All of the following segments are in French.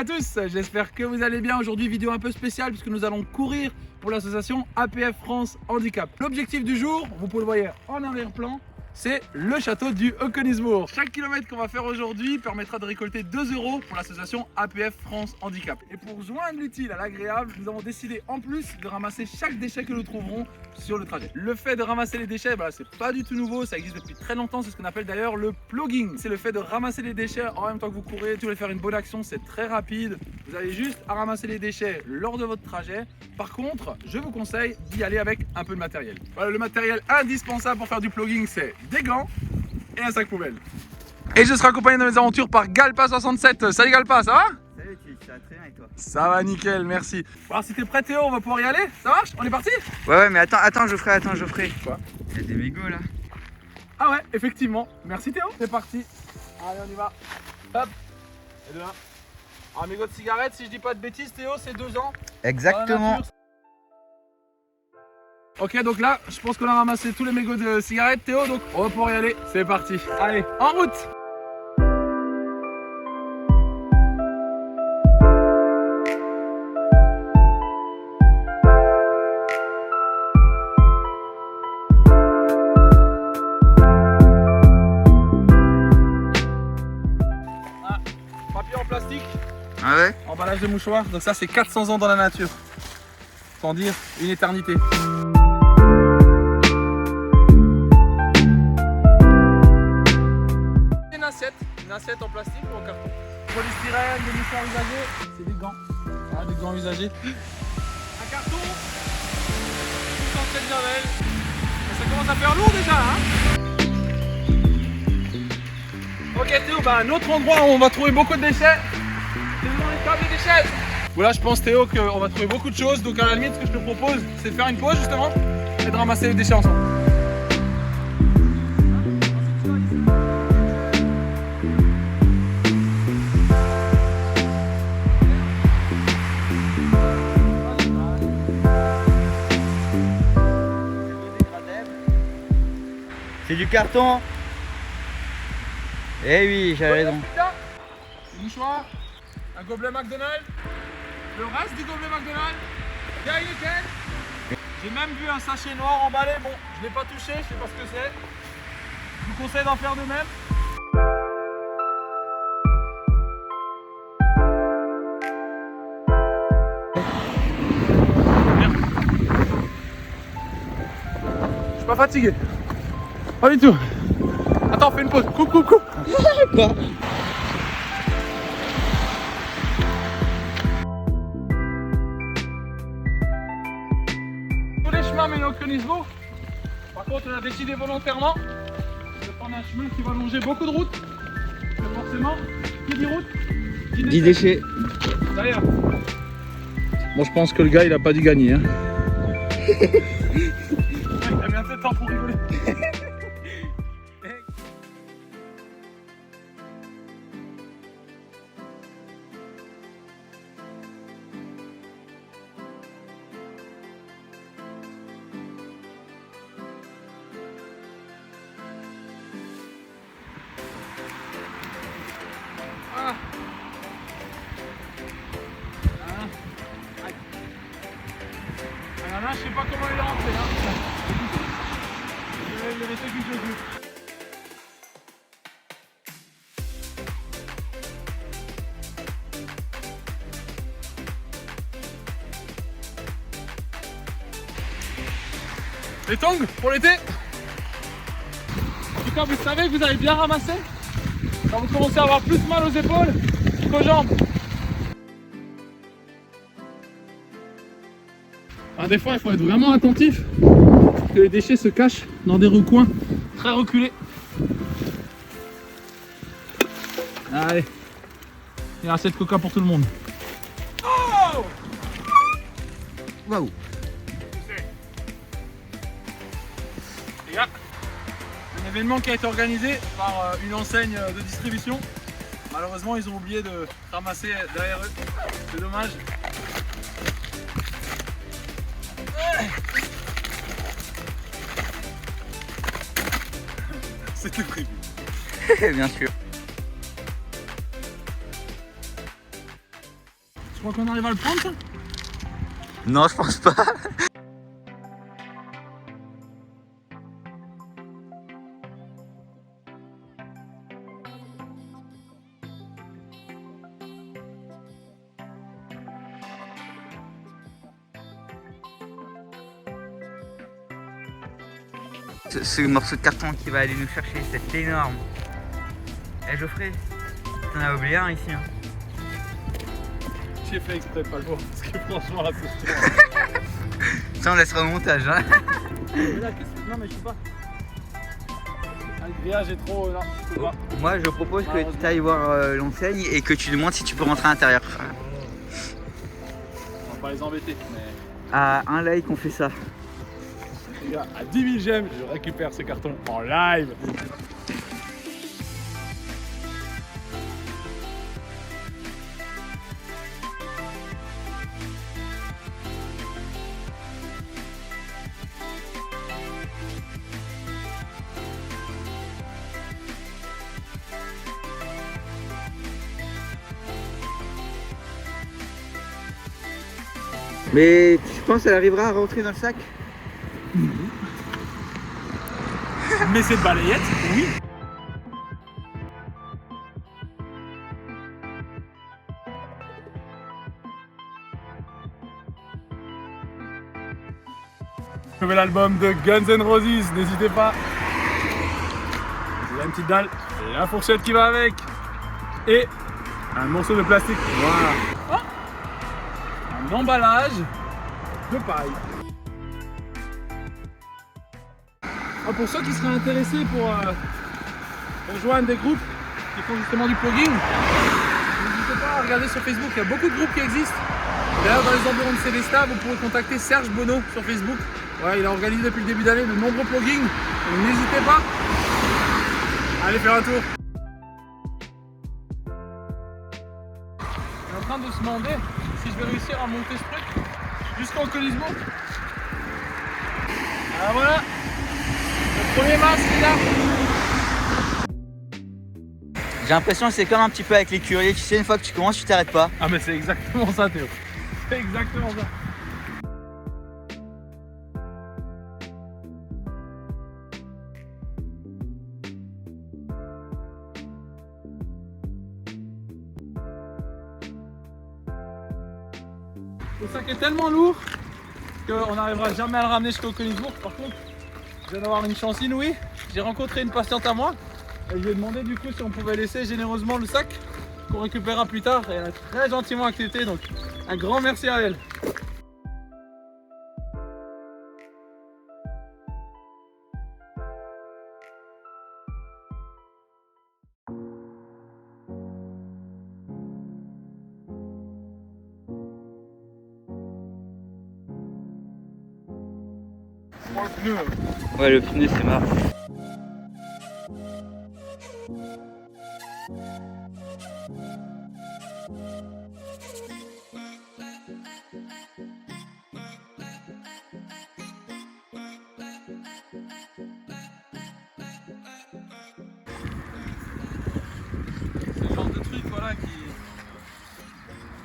à tous, j'espère que vous allez bien. Aujourd'hui, vidéo un peu spéciale puisque nous allons courir pour l'association APF France Handicap. L'objectif du jour, vous pouvez le voir en arrière-plan, c'est le château du Haut-Königsbourg. Chaque kilomètre qu'on va faire aujourd'hui permettra de récolter 2 € pour l'association APF France Handicap. Et pour joindre l'utile à l'agréable, nous avons décidé en plus de ramasser chaque déchet que nous trouverons sur le trajet. Le fait de ramasser les déchets, c'est pas du tout nouveau, ça existe depuis très longtemps, c'est ce qu'on appelle d'ailleurs le plugging. C'est le fait de ramasser les déchets en même temps que vous courez. Si vous voulez faire une bonne action, c'est très rapide. Vous avez juste à ramasser les déchets lors de votre trajet. Par contre, je vous conseille d'y aller avec un peu de matériel. Voilà, le matériel indispensable pour faire du plugging, c'est des gants et un sac poubelle. Et je serai accompagné dans mes aventures par Galpa67. Salut Galpa, ça va? Salut Twitch, ça va très bien et toi? Ça va nickel, merci. Alors si t'es prêt Théo, on va pouvoir y aller? Ça marche? On est parti? Ouais mais attends Geoffrey. Quoi? Il y a des mégots là. Ah ouais, effectivement. Merci Théo. C'est parti. Allez, on y va. Hop. Et de là. Un mégot de cigarette, si je dis pas de bêtises Théo, c'est 2 ans. Exactement. Ok, donc là, je pense qu'on a ramassé tous les mégots de cigarettes, Théo, donc on va pouvoir y aller. C'est parti. Allez, en route. Ah, papier en plastique, Ah ouais? emballage de mouchoir, donc ça c'est 400 ans dans la nature. Sans dire une éternité. Une assiette en plastique ou en carton. Polystyrène, des mouchoirs usagés, c'est des gants. Ah, des gants usagés. Un carton, tout en tête javel. Ça commence à faire lourd déjà hein. Ok Théo, un autre endroit où on va trouver beaucoup de déchets, c'est dans les tables des déchets. Voilà, je pense Théo qu'on va trouver beaucoup de choses, donc à la limite ce que je te propose c'est de faire une pause justement et de ramasser les déchets ensemble. C'est du carton. Eh oui, j'avais raison. Un mouchoir, un gobelet McDonald's, le reste du gobelet McDonald's, des Heineken. J'ai même vu un sachet noir emballé, bon, je ne l'ai pas touché, je sais pas ce que c'est. Je vous conseille d'en faire de même. Je suis pas fatigué. Pas du tout. Attends, fais une pause. Coupe. Quoi? Tous les chemins mènent au Königsbourg. Par contre, on a décidé volontairement de prendre un chemin qui va longer beaucoup de routes. Et forcément, qui dit route, Dis déchets. D'ailleurs. Bon, je pense que le gars, il a pas dû gagner. Hein. Il a bien assez de temps pour rigoler. Ah. Alors là, je sais pas comment il est rentré. Hein. Il est resté qu'une chose. Les tongs pour l'été. En tout cas, vous savez que vous avez bien ramassé quand vous commencez à avoir plus mal aux épaules qu'aux jambes. Alors des fois, il faut être vraiment attentif parce que les déchets se cachent dans des recoins très reculés. Allez, il y a assez de coca pour tout le monde. Oh! Waouh. Les gars, un événement qui a été organisé par une enseigne de distribution. Malheureusement, ils ont oublié de ramasser derrière eux. C'est dommage. C'était prévu. Bien sûr. crois qu'on arrive à le prendre ça? Non, je pense pas. Ce morceau de carton qui va aller nous chercher, c'est énorme. Eh Geoffrey, t'en as oublié un ici. Hein. J'ai fait exprès de pas le voir parce que franchement là c'est trop. Ça on laissera au montage. Hein. Non mais je peux pas. Le grillage est trop. Non, je peux pas. Moi je propose que tu ailles voir l'enseigne et que tu demandes si tu peux rentrer à l'intérieur. On va pas les embêter. Mais... À un like on fait ça. Les gars, à 10 000 j'aime, je récupère ce carton en live. Mais tu penses qu'elle arrivera à rentrer dans le sac? Mais cette balayette, oui. Nouvel album de Guns N' Roses, n'hésitez pas. Il y a une petite dalle, la fourchette qui va avec et un morceau de plastique. Voilà. Un emballage de paille. Pour ceux qui seraient intéressés pour rejoindre des groupes qui font justement du plugging, n'hésitez pas à regarder sur Facebook, il y a beaucoup de groupes qui existent. D'ailleurs dans les environs de Célestat, vous pourrez contacter Serge Bonneau sur Facebook. Ouais, il a organisé depuis le début d'année de nombreux pluggings, donc n'hésitez pas à aller faire un tour. On est en train de se demander si je vais réussir à monter ce truc jusqu'en Colismo. Ah voilà, le premier masque est là. J'ai l'impression que c'est comme un petit peu avec les curieux, tu sais, une fois que tu commences, tu t'arrêtes pas. Ah mais c'est exactement ça Théo, c'est exactement ça. Le sac est tellement lourd qu'on n'arrivera jamais à le ramener jusqu'au Königsbourg. Par contre, je viens d'avoir une chance inouïe. J'ai rencontré une patiente à moi et je lui ai demandé du coup si on pouvait laisser généreusement le sac qu'on récupérera plus tard. Et elle a très gentiment accepté, donc un grand merci à elle. Le pneu. Ouais, le pneu c'est marrant. C'est le genre de truc voilà qui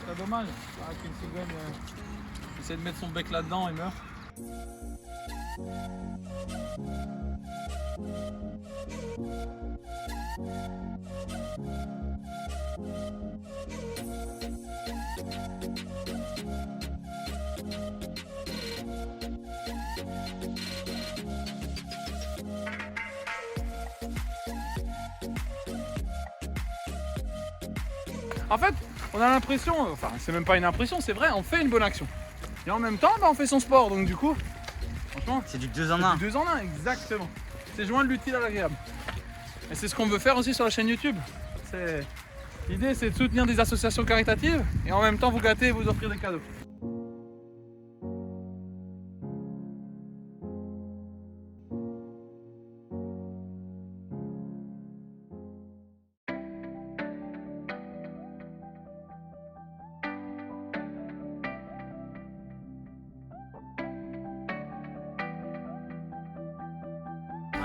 serait dommage. Voilà, qu'une cigogne essaie de mettre son bec là-dedans et meurt. En fait, on a l'impression, enfin c'est même pas une impression, c'est vrai, on fait une bonne action. Et en même temps, bah, on fait son sport, donc du coup, franchement, C'est du 2 en 1. 2 en 1, exactement. C'est joindre l'utile à l'agréable. Et c'est ce qu'on veut faire aussi sur la chaîne YouTube. L'idée, c'est de soutenir des associations caritatives et en même temps vous gâter et vous offrir des cadeaux.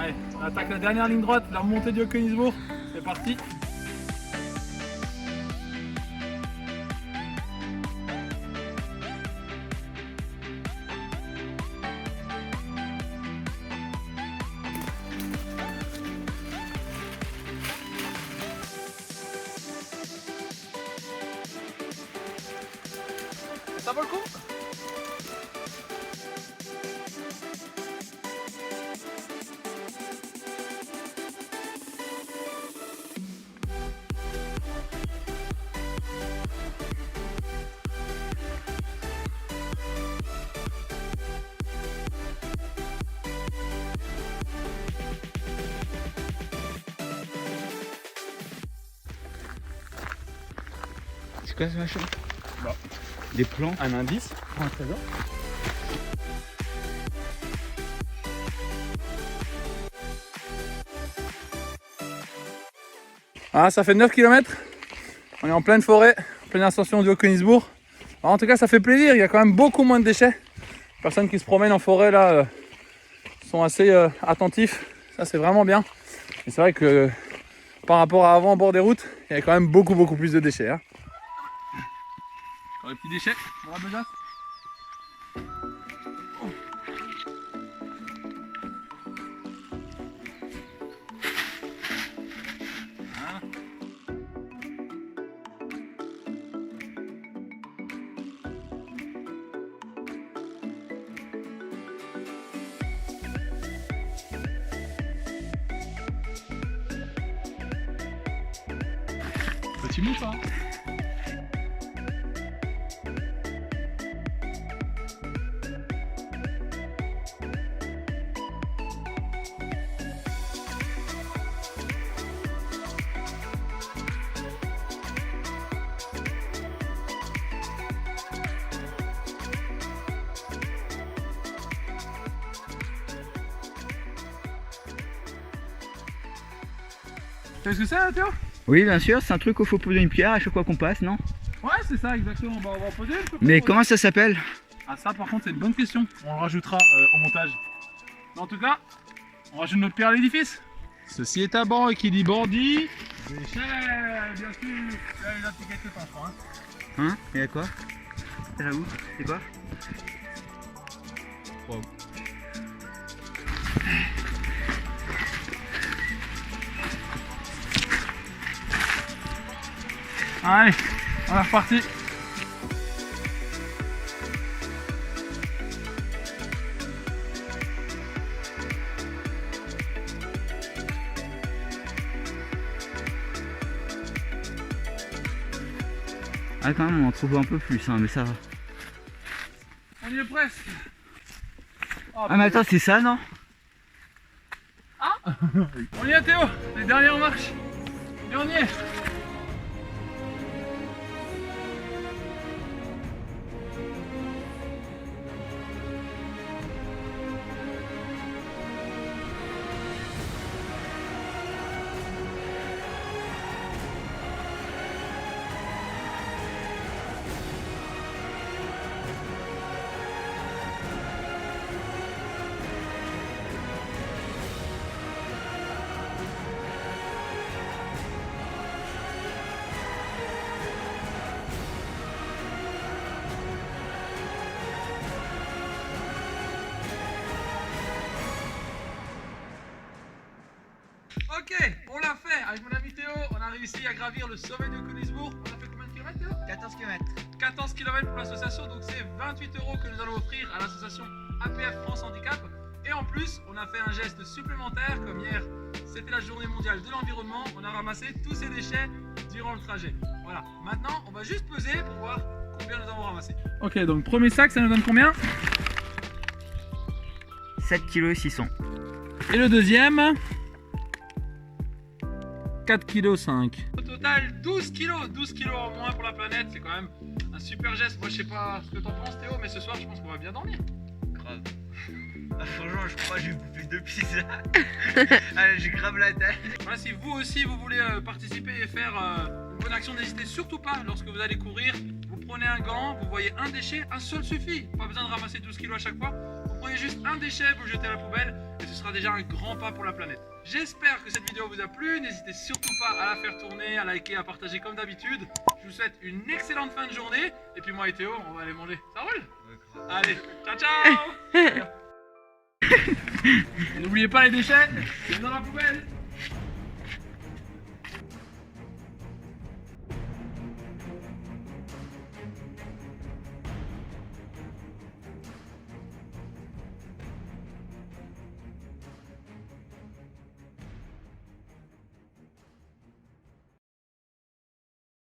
Allez, on attaque la dernière ligne droite, la remontée du Königsbourg. C'est parti. Ça vaut le coup? C'est quoi ce machin? Bah. Des plans. Un indice pour un trésor. Ah, ça fait 9 km. On est en pleine forêt, en pleine ascension du Haut-Königsbourg. En tout cas, ça fait plaisir. Il y a quand même beaucoup moins de déchets. Les personnes qui se promènent en forêt là sont assez attentifs. Ça, c'est vraiment bien. Et c'est vrai que par rapport à avant, au bord des routes, il y a quand même beaucoup plus de déchets. Hein. Les petits déchets dans la besace. Voilà. Petit mou pas. Tu sais ce que c'est, Théo? Oui, bien sûr, c'est un truc où il faut poser une pierre à chaque fois qu'on passe, non? Ouais, c'est ça, exactement. On va en poser. Mais comment ça s'appelle? Ah, ça, par contre, c'est une bonne question. On le rajoutera au montage. Mais en tout cas, on rajoute notre pierre à l'édifice. Ceci est un banc et qui dit bandit. Déchets, bien sûr. Là, il a fait quelques temps, je crois. Hein? Il y a quoi? J'avoue, c'est quoi? Wow. Allez, on est reparti. Ah quand même on en trouve un peu plus, hein, mais ça va. On y est presque. Oh, Ah mais attends, c'est ça non? Ah on y est Théo, les dernières marches. Et on y est. Ok, on l'a fait. Avec mon ami Théo, on a réussi à gravir le sommet de Königsbourg. On a fait combien de kilomètres Théo? 14 km. 14 km pour l'association, donc c'est 28 € que nous allons offrir à l'association APF France Handicap. Et en plus, on a fait un geste supplémentaire, comme hier, c'était la journée mondiale de l'environnement. On a ramassé tous ces déchets durant le trajet. Voilà, maintenant, on va juste peser pour voir combien nous avons ramassé. Ok, donc premier sac, ça nous donne combien? 7 kg 600. Et le deuxième 4,5 kg. Au total 12 kg, 12 kg en moins pour la planète, c'est quand même un super geste. Moi je sais pas ce que t'en penses Théo, mais ce soir je pense qu'on va bien dormir. Grave. Ah, franchement je crois que j'ai bouffé 2 pizzas. Allez, j'ai grave la tête. Voilà, si vous aussi vous voulez participer et faire une bonne action, n'hésitez surtout pas lorsque vous allez courir. Vous prenez un gant, vous voyez un déchet, un seul suffit. Pas besoin de ramasser 12 kg à chaque fois. Vous prenez juste un déchet, vous le jetez à la poubelle et ce sera déjà un grand pas pour la planète. J'espère que cette vidéo vous a plu. N'hésitez surtout pas à la faire tourner, à liker, à partager comme d'habitude. Je vous souhaite une excellente fin de journée. Et puis moi et Théo, on va aller manger. Ça roule? Allez, ciao ciao. N'oubliez pas les déchets, c'est dans la poubelle.